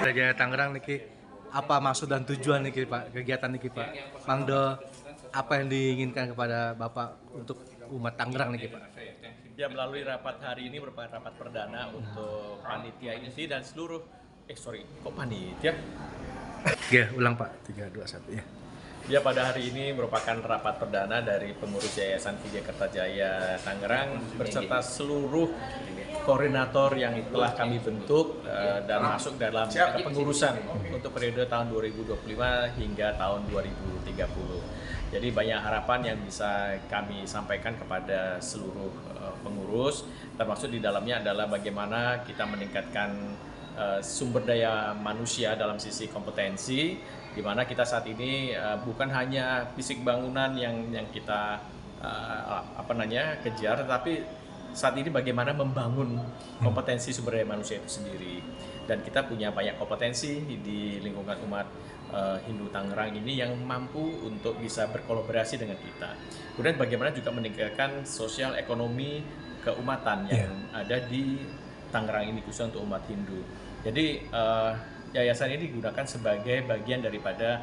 Jaya Tangerang niki apa maksud dan tujuan niki Pak kegiatan niki Pak Mangdo apa yang diinginkan kepada Bapak untuk umat Tangerang niki Pak? Ya, melalui rapat hari ini merupakan rapat perdana untuk panitia inti dan seluruh kok panitia? Ya, ulang Pak. 3, 2, 1 ya. Ya, pada hari ini merupakan rapat perdana dari pengurus Yayasan Vijaya Kertajaya Tangerang beserta seluruh koordinator yang telah kami bentuk dan masuk dalam kepengurusan untuk periode tahun 2025 hingga tahun 2030. Jadi banyak harapan yang bisa kami sampaikan kepada seluruh pengurus, termasuk di dalamnya adalah bagaimana kita meningkatkan sumber daya manusia dalam sisi kompetensi, di mana kita saat ini bukan hanya fisik bangunan yang kita kejar, tetapi saat ini bagaimana membangun kompetensi sumber daya manusia itu sendiri. Dan kita punya banyak kompetensi di lingkungan umat Hindu Tangerang ini yang mampu untuk bisa berkolaborasi dengan kita. Kemudian bagaimana juga meningkatkan sosial ekonomi keumatan yang ada di Tangerang ini khususnya untuk umat Hindu. Jadi yayasan ini digunakan sebagai bagian daripada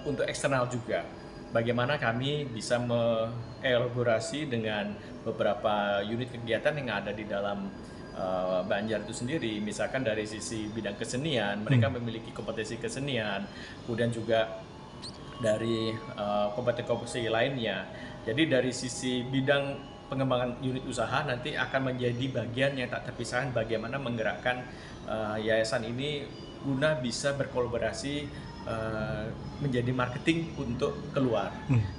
untuk eksternal juga. Bagaimana kami bisa mengelaborasi dengan beberapa unit kegiatan yang ada di dalam Banjar itu sendiri, misalkan dari sisi bidang kesenian, mereka memiliki kompetensi kesenian, kemudian juga dari kompetensi lainnya. Jadi dari sisi bidang pengembangan unit usaha nanti akan menjadi bagian yang tak terpisahkan bagaimana menggerakkan yayasan ini guna bisa berkolaborasi menjadi marketing untuk keluar.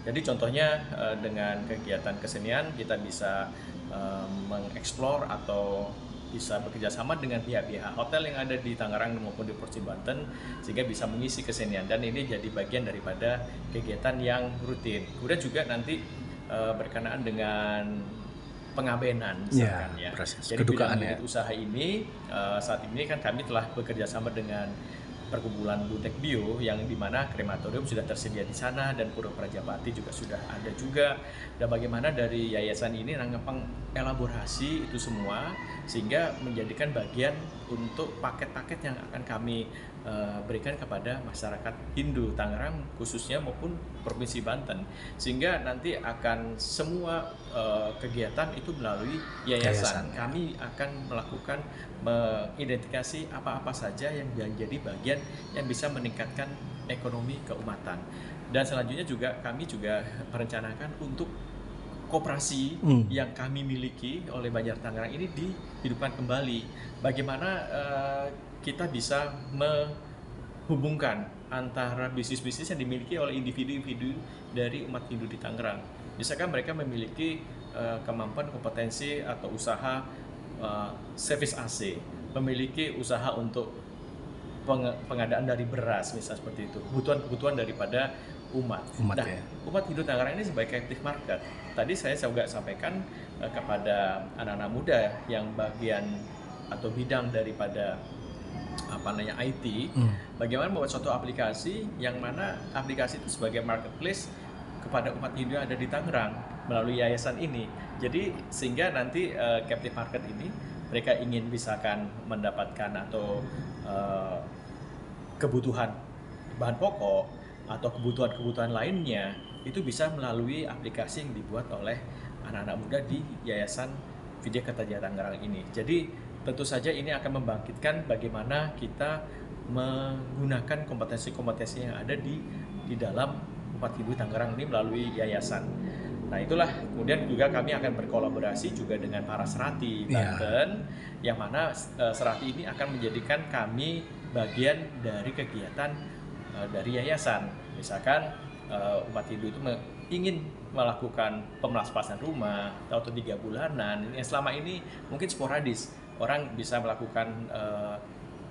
Jadi contohnya dengan kegiatan kesenian kita bisa mengeksplor atau bisa bekerja sama dengan pihak-pihak hotel yang ada di Tangerang maupun di Provinsi Banten sehingga bisa mengisi kesenian, dan ini jadi bagian daripada kegiatan yang rutin. Kemudian juga nanti berkenaan dengan pengabenan misalkan Jadi bidang unit usaha ini saat ini kan kami telah bekerja sama dengan Perkumpulan Butek Bio yang dimana krematorium sudah tersedia di sana dan Pura Prajapati juga sudah ada juga. Dan bagaimana dari yayasan ini mengelaborasi itu semua sehingga menjadikan bagian untuk paket-paket yang akan kami berikan kepada masyarakat Hindu Tangerang khususnya maupun Provinsi Banten, sehingga nanti akan semua kegiatan itu melalui yayasan. Kami akan melakukan mengidentifikasi apa-apa saja yang menjadi bagian yang bisa meningkatkan ekonomi keumatan. Dan selanjutnya juga kami juga merencanakan untuk koperasi yang kami miliki oleh Banjar Tangerang ini dihidupkan kembali. Bagaimana kita bisa menghubungkan antara bisnis-bisnis yang dimiliki oleh individu-individu dari umat Hindu di Tangerang. Misalkan mereka memiliki kemampuan kompetensi atau usaha servis AC, memiliki usaha untuk pengadaan dari beras, misalnya seperti itu, kebutuhan daripada umat. Umat Hindu Tangerang ini sebagai captive market. Tadi saya juga sampaikan kepada anak-anak muda yang bagian atau bidang daripada IT, bagaimana membuat suatu aplikasi yang mana aplikasi itu sebagai marketplace kepada umat Hindu yang ada di Tangerang melalui yayasan ini. Jadi sehingga nanti captive market ini mereka ingin misalkan mendapatkan atau kebutuhan bahan pokok atau kebutuhan-kebutuhan lainnya itu bisa melalui aplikasi yang dibuat oleh anak-anak muda di Yayasan Vijaya Kertajaya Tangerang ini. Jadi tentu saja ini akan membangkitkan bagaimana kita menggunakan kompetensi-kompetensi yang ada di dalam umat Hindu Tangerang ini melalui yayasan. Nah itulah, kemudian juga kami akan berkolaborasi juga dengan para serati Banten, yang mana serati ini akan menjadikan kami bagian dari kegiatan dari yayasan. Misalkan umat Hindu itu ingin melakukan pemelaspaskan rumah atau 3 bulanan, yang selama ini mungkin sporadis, orang bisa melakukan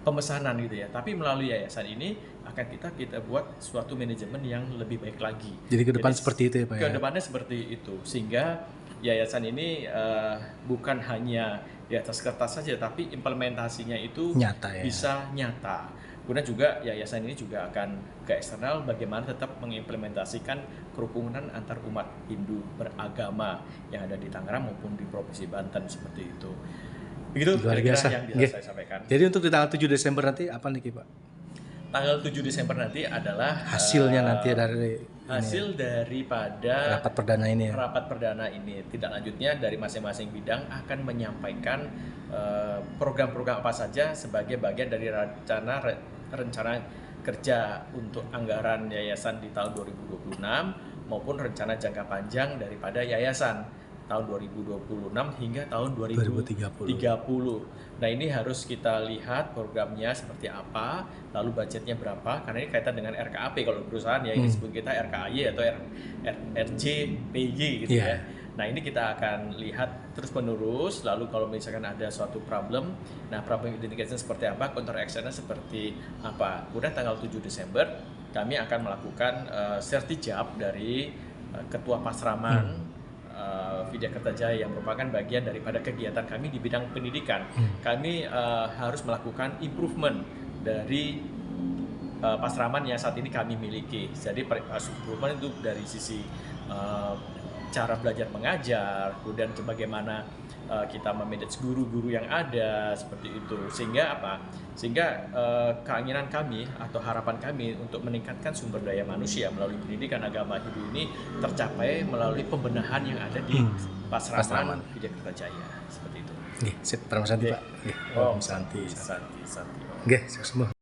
pemesanan gitu ya, tapi melalui yayasan ini akan kita buat suatu manajemen yang lebih baik lagi. Jadi ke depan seperti itu ya Pak? Ke depannya seperti itu, sehingga yayasan ini bukan hanya di atas kertas saja, tapi implementasinya itu nyata, bisa nyata. Kemudian juga yayasan ini juga akan ke eksternal bagaimana tetap mengimplementasikan kerukunan antar umat Hindu beragama yang ada di Tangerang maupun di Provinsi Banten seperti itu. Begitu Luar kira-kira biasa. yang bisa Nggih. saya sampaikan. Jadi untuk di tanggal 7 Desember nanti apa nih Pak? Tanggal 7 Desember nanti adalah Hasilnya nanti dari hasil daripada rapat perdana ini ya. rapat perdana ini. Tidak lanjutnya dari masing-masing bidang akan menyampaikan program-program apa saja sebagai bagian dari rencana kerja untuk anggaran yayasan di tahun 2026 maupun rencana jangka panjang daripada yayasan tahun 2026 hingga tahun 2030. Nah, ini harus kita lihat programnya seperti apa, lalu budgetnya berapa, karena ini kaitan dengan RKAP kalau perusahaan ya, ini disebut kita RKAY atau RJPY gitu ya. Nah, ini kita akan lihat terus menerus, lalu kalau misalkan ada suatu problem, nah problem identification seperti apa, counter actionnya seperti apa. Kemudian tanggal 7 Desember kami akan melakukan sertijab dari Ketua Pasraman Vidya Kertajaya yang merupakan bagian daripada kegiatan kami di bidang pendidikan. Kami harus melakukan improvement dari pasraman yang saat ini kami miliki. Jadi improvement itu dari sisi cara belajar mengajar, kemudian bagaimana kita memanage guru-guru yang ada seperti itu. Sehingga apa? Sehingga keinginan kami atau harapan kami untuk meningkatkan sumber daya manusia melalui pendidikan agama Hindu ini tercapai melalui pembenahan yang ada di Pasraman Vidya Kertajaya seperti itu. Nggih, sip, Paramasanti Pak. Nggih, Oh, Santi. Santi. Nggih, semua.